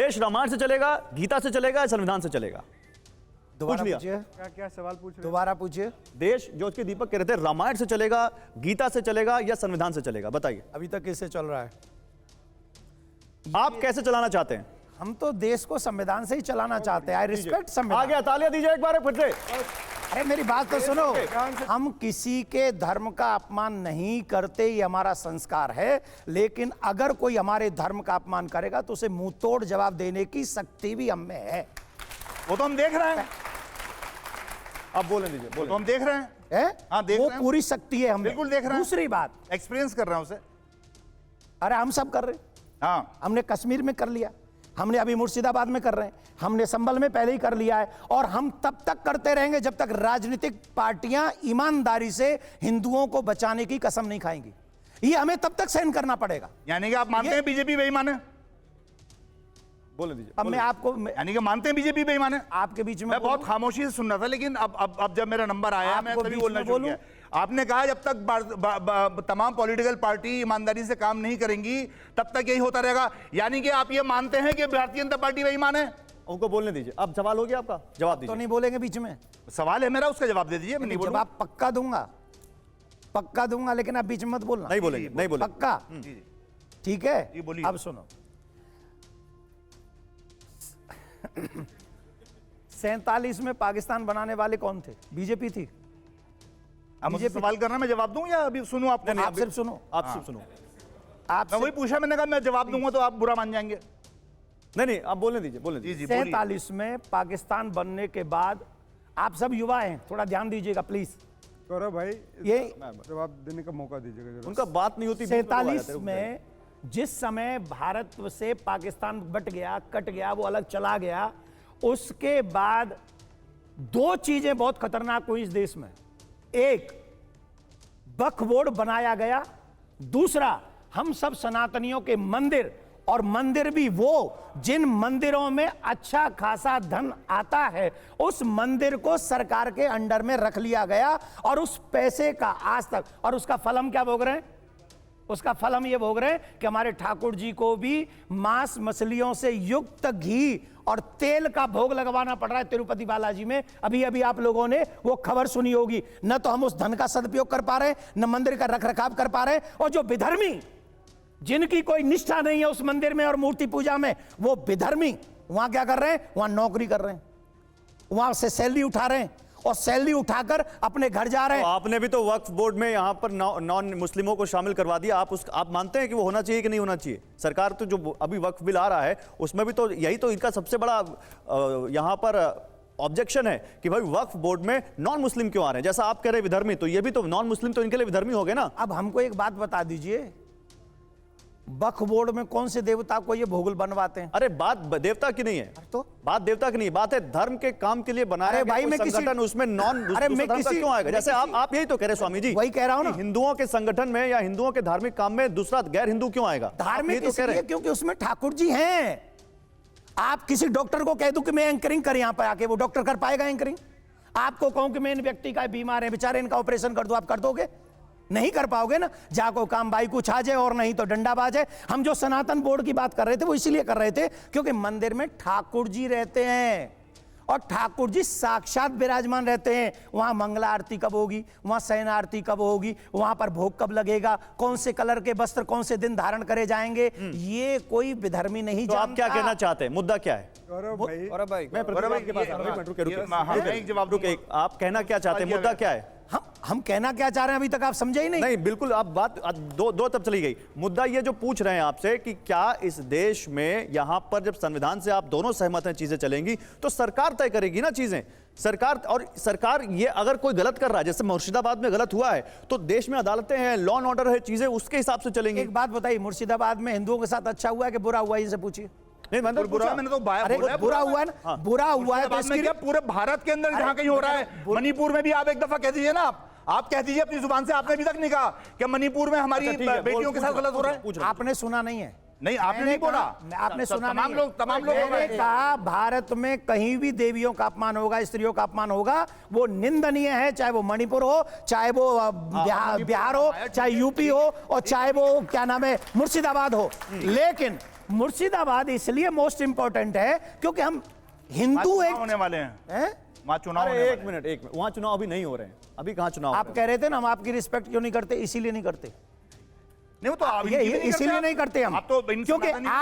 देश रामायण से चलेगा, गीता से चलेगा या संविधान से चलेगा? पूछ लिया। क्या सवाल पूछ रहे? दोबारा पूछिए। देश, जो उसके दीपक कह रहे थे, रामायण से चलेगा, गीता से चलेगा या संविधान से चलेगा? बताइए अभी तक किससे चल रहा है? आप कैसे चलाना चाहते हैं? हम तो देश को संविधान से ही चलाना चाहते हैं। आई रिस्पेक्ट आ संविधान। गया, तालियां दीजिए एक बार फिर से। अरे मेरी बात तो सुनो, हम किसी के धर्म का अपमान नहीं करते, ये हमारा संस्कार है। लेकिन अगर कोई हमारे धर्म का अपमान करेगा तो उसे मुंह तोड़ जवाब देने की शक्ति भी हम में है। वो तो हम देख रहे हैं। अब बोलने दीजिए, तो बोले। हम देख रहे हैं। हाँ, देख वो रहे हैं। पूरी शक्ति है हम में। बिल्कुल देख रहे हैं। दूसरी बात, एक्सपीरियंस कर रहे हैं उसे। अरे हम सब कर रहे हैं। हाँ, हमने कश्मीर में कर लिया, हमने अभी मुर्शिदाबाद में कर रहे हैं, हमने संभल में पहले ही कर लिया है, और हम तब तक करते रहेंगे जब तक राजनीतिक पार्टियां ईमानदारी से हिंदुओं को बचाने की कसम नहीं खाएंगी। ये हमें तब तक सहन करना पड़ेगा। यानी कि आप मानते हैं बीजेपी बेईमान है? बोलने दीजिए। अब मैं आपको यानी कि मानते हैं बीजेपी बेईमान है? आपके बीच में मैं बहुत खामोशी से सुन रहा था, लेकिन अब जब मेरा नंबर आया मैं आपको तभी बीच बोलना में शुरू बोलूं? किया। आपने कहा जब तक तमाम पॉलिटिकल पार्टी ईमानदारी से काम नहीं करेंगी तब तक यही होता रहेगा। यानी कि आप ये मानते हैं कि भारतीय जनता पार्टी बेईमान है? उनको बोलने दीजिए। अब सवाल हो गया आपका, जवाब तो दीजिए। नहीं बोलेंगे बीच में? सवाल है मेरा, उसका जवाब दे दीजिए। मैं नहीं बोलूंगा। जवाब पक्का दूंगा, पक्का दूंगा, लेकिन आप बीच में मत बोलना। नहीं बोलेंगे, नहीं बोलेंगे। पक्का? ठीक है, जी, बोलिए। अब सुनो। 47 में पाकिस्तान बनाने वाले कौन थे? बीजेपी थी। अब मुझे सवाल करना, मैं जवाब दूं या अभी सुनूं आपको? आप सिर्फ सुनो, आप सिर्फ सुनो। आप मैं वही पूछा, मैंने कहा मैं जवाब दूंगा तो आप बुरा मान जाएंगे। नहीं, आप बोलने दीजिए, बोलने जी दीजिए। जी, बोलिए। 47 में पाकिस्तान बनने के बाद, आप सब युवा हैं, थोड़ा ध्यान दीजिएगा प्लीज। गौरव भाई, ये जवाब देने का मौका दीजिएगा जरा। उनका बात नहीं होती। बीच में लोग आ 47 जाते हैं। में जिस समय भारत से पाकिस्तान बट गया, कट गया, वो अलग चला गया, उसके बाद दो चीजें बहुत खतरनाक हुई इस देश में। एक, वक्फ बोर्ड बनाया गया। दूसरा, हम सब सनातनियों के मंदिर, और मंदिर भी वो जिन मंदिरों में अच्छा खासा धन आता है, उस मंदिर को सरकार के अंडर में रख लिया गया। और उस पैसे का आज तक, और उसका फल हम क्या भोग रहे हैं? उसका फल हम ये भोग रहे हैं कि हमारे ठाकुर जी को भी मांस मछलियों से युक्त घी और तेल का भोग लगवाना पड़ रहा है तिरुपति बालाजी में। अभी अभी आप लोगों ने वो खबर सुनी होगी। न तो हम उस धन का सदुपयोग कर पा रहे हैं, न मंदिर का रखरखाव कर पा रहे हैं। और जो विधर्मी, जिनकी कोई निष्ठा नहीं है उस मंदिर में और मूर्ति पूजा में, वो विधर्मी वहां क्या कर रहे हैं? वहां नौकरी कर रहे हैं, वहां से सैलरी उठा रहे हैं, और सैलरी उठाकर अपने घर जा रहे हैं। तो आपने भी तो वक्फ बोर्ड में यहाँ पर नॉन मुस्लिमों को शामिल करवा दिया। आप मानते हैं कि वो होना चाहिए कि नहीं होना चाहिए? सरकार तो जो अभी वक्फ बिल आ रहा है उसमें भी तो यही तो इनका सबसे बड़ा यहाँ पर ऑब्जेक्शन है कि भाई वक्फ बोर्ड में नॉन मुस्लिम क्यों आ रहे हैं? जैसा आप कह रहे हैं विधर्मी, तो ये भी तो नॉन मुस्लिम तो इनके लिए विधर्मी हो गए ना। अब हमको एक बात बता दीजिए, वक्फ बोर्ड में कौन से देवता को ये भोगल बनवाते हैं? अरे बात देवता की नहीं है, तो बात देवता की नहीं, बात है धर्म के काम के लिए बनाया अरे गया भाई, कोई मैं किसी- संगठन, उसमें नॉन अरे मैं धर्म का किसी- क्यों आएगा? जैसे आप यही तो कह रहे हैं स्वामी जी, वही कह रहा हूं ना। कि हिंदुओं के संगठन में या हिंदुओं के धार्मिक काम में दूसरा गैर हिंदू क्यों आएगा? आप धार्मिक यही तो कह रहे इसलिए हैं। क्योंकि उसमें ठाकुर जी हैं। आप किसी डॉक्टर को कह दो कि मैं एंकरिंग कर यहां पर आके, वो डॉक्टर कर पाएगा एंकरिंग? आपको कहूं कि मैं इन व्यक्ति का बीमार है, बेचारे इनका ऑपरेशन कर दो, आप कर दोगे? नहीं कर पाओगे ना। जाको काम भाई कुछ आ जाए और नहीं तो डंडाबाज है। हम जो सनातन बोर्ड की बात कर रहे थे वो इसीलिए कर रहे थे क्योंकि मंदिर में ठाकुर जी रहते हैं और ठाकुर जी साक्षात विराजमान रहते हैं। वहां मंगला आरती कब होगी, वहां शयन आरती कब होगी, वहां पर भोग कब लगेगा, कौन से कलर के वस्त्र कौन से दिन धारण करे जाएंगे, ये कोई विधर्मी नहीं तो आप क्या कहना चाहते हैं? मुद्दा क्या है? गौरव भाई, मैं प्रतिवाद के पास आ रहा हूं। एक जवाब दूंगा। आप कहना क्या चाहते हैं? मुद्दा क्या है? हम कहना क्या चाह रहे हैं अभी तक आप समझे ही नहीं। नहीं, बिल्कुल आप बात दो तब चली गई। मुद्दा ये जो पूछ रहे हैं आपसे कि क्या इस देश में यहां पर जब संविधान से आप दोनों सहमत हैं चीजें चलेंगी तो सरकार तय करेगी ना चीजें। सरकार ये अगर कोई गलत कर रहा है, जैसे मुर्शिदाबाद में गलत हुआ है, तो देश में अदालतें हैं, लॉ एंड ऑर्डर है, चीजें उसके हिसाब से चलेंगी। एक बात बताइए, मुर्शिदाबाद में हिंदुओं के साथ अच्छा हुआ है कि बुरा हुआ है? इनसे पूछिए। नहीं, मैंने तो बुरा, मैंने तो अरे बुरा हुआ है ना, बुरा हुआ है तो इसकी क्या पूरे भारत के अंदर जहां कहीं हो रहा है? मणिपुर में भी आप एक दफा कह दीजिए ना, आप कह दीजिए अपनी जुबान से, आपने अभी तक नहीं कहा कि मणिपुर में हमारी बेटियों के साथ गलत हो रहा है। आपने सुना नहीं है? नहीं, आपने नहीं बोला। आपने सुना तमाम नहीं है। तमाम लोग मैंने कहा भारत में कहीं भी देवियों का अपमान होगा, स्त्रियों का अपमान होगा, वो निंदनीय है, चाहे वो मणिपुर हो, चाहे वो बिहार हो, चाहे यूपी हो, और चाहे वो क्या नाम है मुर्शिदाबाद हो। लेकिन मुर्शिदाबाद इसलिए मोस्ट इंपॉर्टेंट है क्योंकि हम हिंदू एक होने वाले हैं, हैं? वहां चुनाव होने अरे वाले एक मिनट वहां चुनाव अभी नहीं हो रहे हैं, अभी कहां चुनाव हो आप रहे कह रहे थे ना हम आपकी रिस्पेक्ट क्यों नहीं करते, इसीलिए नहीं करते। नहीं, वो तो आप ये इनकी भी नहीं इसीलिए करते नहीं करते हम, आप तो इनसे क्योंकि बात नहीं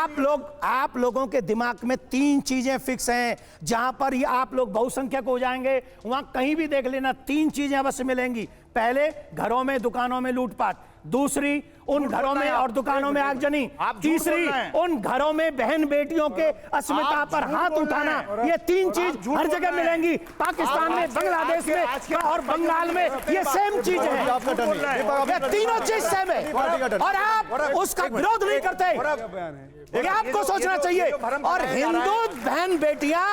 आप लोगों के दिमाग में 3 चीजें फिक्स हैं। जहां पर ये आप लोग बहुसंख्यक हो जाएंगे वहां कहीं भी देख लेना 3 चीजें अवश्य मिलेंगी। पहले, घरों में दुकानों में लूटपाट, दूसरी उन घरों में और दुकानों में आगजनी, आप झूठ तीसरी बोल रहे हैं। उन घरों में बहन बेटियों के अस्मिता आप पर झूठ हाथ बोल रहे उठाना। हैं। ये 3 चीज झूठ हर बोल जगह रहे हैं। मिलेंगी, पाकिस्तान में, आज के- बांग्लादेश आज के- में और बंगाल में ये सेम चीज है। हैं। आपका टर्न है। दीपक, आपका ये टर्न तीनों है। चीज सेम है पार्टी का टर्न। और आप उसका विरोध नहीं करते। बयान है। ये आपको सोचना चाहिए। और हिंदू बहन बेटियां,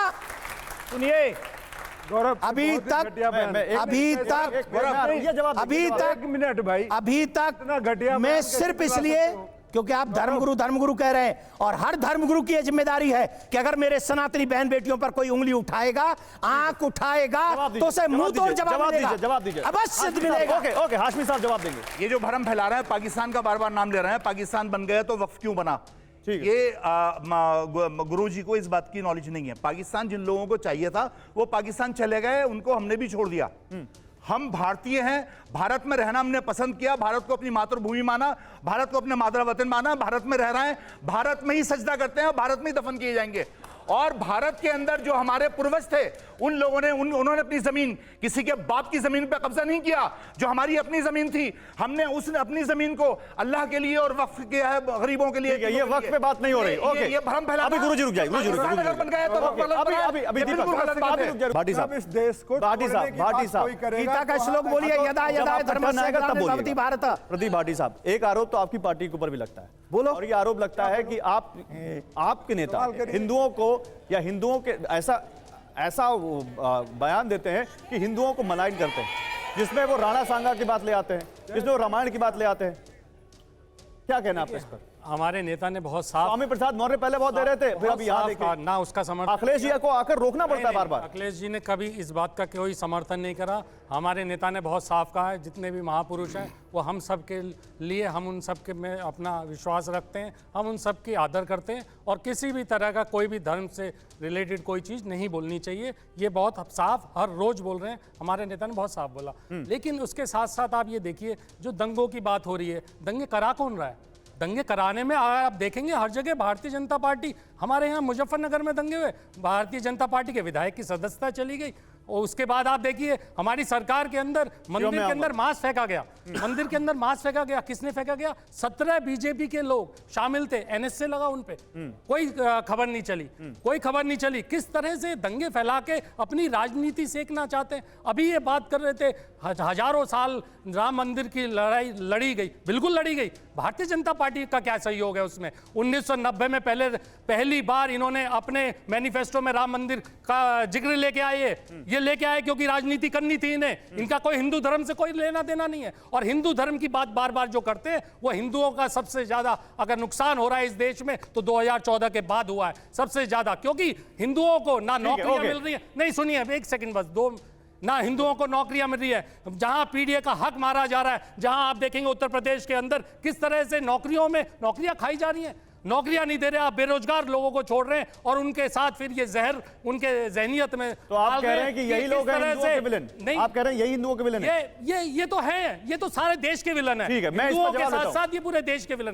सुनिए, गौरव अभी बहुत ही तक घटिया बयान है। अभी तक ये जवाब अभी तक एक मिनट भाई, अभी इतना तक घटिया मैं बयान कैसे सिर्फ बुला इसलिए सकते हो? क्योंकि आप धर्मगुरु कह रहे हैं और हर धर्मगुरु की यह जिम्मेदारी है कि अगर मेरे सनातनी बहन बेटियों पर कोई उंगली उठाएगा, आंख उठाएगा, तो उसे मुंह तोड़ जवाब मिलेगा। जवाब दीजिए अवश्य मिलेगा। ओके ओके, हाशमी साहब जवाब देंगे। ये जो भ्रम फैला रहे हैं, पाकिस्तान का बार बार नाम ले रहे हैं, पाकिस्तान बन गया तो वक्फ क्यों बना? ठीक है। ये गुरु जी को इस बात की नॉलेज नहीं है। पाकिस्तान जिन लोगों को चाहिए था वो पाकिस्तान चले गए, उनको हमने भी छोड़ दिया। हम भारतीय हैं, भारत में रहना हमने पसंद किया, भारत को अपनी मातृभूमि माना, भारत को अपने मातृ वतन माना, भारत में रह रहे हैं, भारत में ही सजदा करते हैं, भारत में ही दफन किए जाएंगे। और भारत के अंदर जो हमारे पूर्वज थे, उन लोगों ने उन्होंने अपनी जमीन, किसी के बाप की जमीन पर कब्जा नहीं किया, जो हमारी अपनी जमीन थी, हमने उस अपनी जमीन को अल्लाह के लिए और वक्फ किया है, गरीबों के लिए। ये वक्त पे बात नहीं हो रही। ओके, ये भ्रम फैला। अभी गुरुजी रुक जाइए, गुरुजी रुक जाइए। बन गया तो अभी ये दीपक, बिल्कुल गलत बात है। रुक जाइए। भाटी अब साहब, इस देश को भाटी तोड़ने साहब, की भाटी बात साहब। कोई करेगा गीता का तो श्लोक बोलिए, यदा जब यदा आपका टर्न आएगा तब धर्मस्य बोलिएगा। भारत। प्रदीप भाटी साहब, एक आरोप तो आपकी पार्टी के ऊपर भी लगता है, बोलो। और ये आरोप लगता है कि आपके नेता हिंदुओं को या हिंदुओं के ऐसा बयान देते हैं कि हिंदुओं को मलाइन करते हैं, जिसमें वो राणा सांगा की बात ले आते हैं, जिसमें वो रामायण की बात ले आते हैं। क्या कहना है आप इस पर? हमारे नेता ने बहुत साफ, स्वामी प्रसाद मौर्य पहले बहुत दे रहे थे, फिर अब यहाँ साफ देखिए कहा, ना उसका समर्थन, अखिलेश जी को आकर रोकना पड़ता है बार बार। अखिलेश जी ने कभी इस बात का कोई समर्थन नहीं करा। हमारे नेता ने बहुत साफ कहा है, जितने भी महापुरुष हैं वो हम सब के लिए, हम उन सब के में अपना विश्वास रखते हैं, हम उन सब की आदर करते हैं और किसी भी तरह का कोई भी धर्म से रिलेटेड कोई चीज़ नहीं बोलनी चाहिए। ये बहुत साफ हर रोज बोल रहे हैं, हमारे नेता ने बहुत साफ बोला। लेकिन उसके साथ साथ आप ये देखिए, जो दंगों की बात हो रही है, दंगे करा कौन रहा है? दंगे कराने में आप देखेंगे हर जगह भारतीय जनता पार्टी। हमारे यहाँ मुजफ्फरनगर में दंगे हुए, भारतीय जनता पार्टी के विधायक की सदस्यता चली गई। और उसके बाद आप देखिए हमारी सरकार के अंदर मंदिर के अंदर मांस फेंका गया, मंदिर के अंदर मांस फेंका गया। किसने फेंका गया? 17 बीजेपी के लोग शामिल थे, एनएसए लगा उन पे, कोई खबर नहीं चली, कोई खबर नहीं चली। किस तरह से दंगे फैला के अपनी राजनीति सेकना चाहते हैं। अभी ये बात कर रहे थे हजारों साल राम मंदिर की लड़ाई लड़ी गई, बिल्कुल लड़ी गई। भारतीय जनता पार्टी का क्या सहयोग है उसमें? 1990 में पहली बार इन्होंने अपने मैनिफेस्टो में राम मंदिर का जिक्र लेके आए। ये लेके आए क्योंकि राजनीति करनी थी इन्हें, इनका कोई हिंदू धर्म से कोई लेना देना नहीं है। और हिंदू धर्म की बात बार बार जो करते हैं, वो हिंदुओं का सबसे ज्यादा अगर नुकसान हो रहा है इस देश में तो 2014 के बाद हुआ है सबसे ज्यादा, क्योंकि हिंदुओं को ना नौकरियां मिल रही है। नहीं सुनिए, एक सेकंड बस, ना हिंदुओं को नौकरियां मिल रही है, जहां पीडीए का हक मारा जा रहा है, जहां आप देखेंगे उत्तर प्रदेश के अंदर किस तरह से नौकरियों में नौकरियां खाई जा रही हैं, नौकरियां नहीं दे रहे, आप बेरोजगार लोगों को छोड़ रहे हैं और उनके साथ फिर ये जहर उनके जहनियत में तो आप डाल कह रहे हैं कि यही लोग हैं हिंदुओं के विलन? नहीं, आप कह रहे हैं यही हिंदुओं के विलन है? ये तो है, ये तो सारे देश के विलन है। ठीक है, मैं इस पर हिंदुओं के जवाब देता साथ हूं। साथ ये पूरे देश के विलन।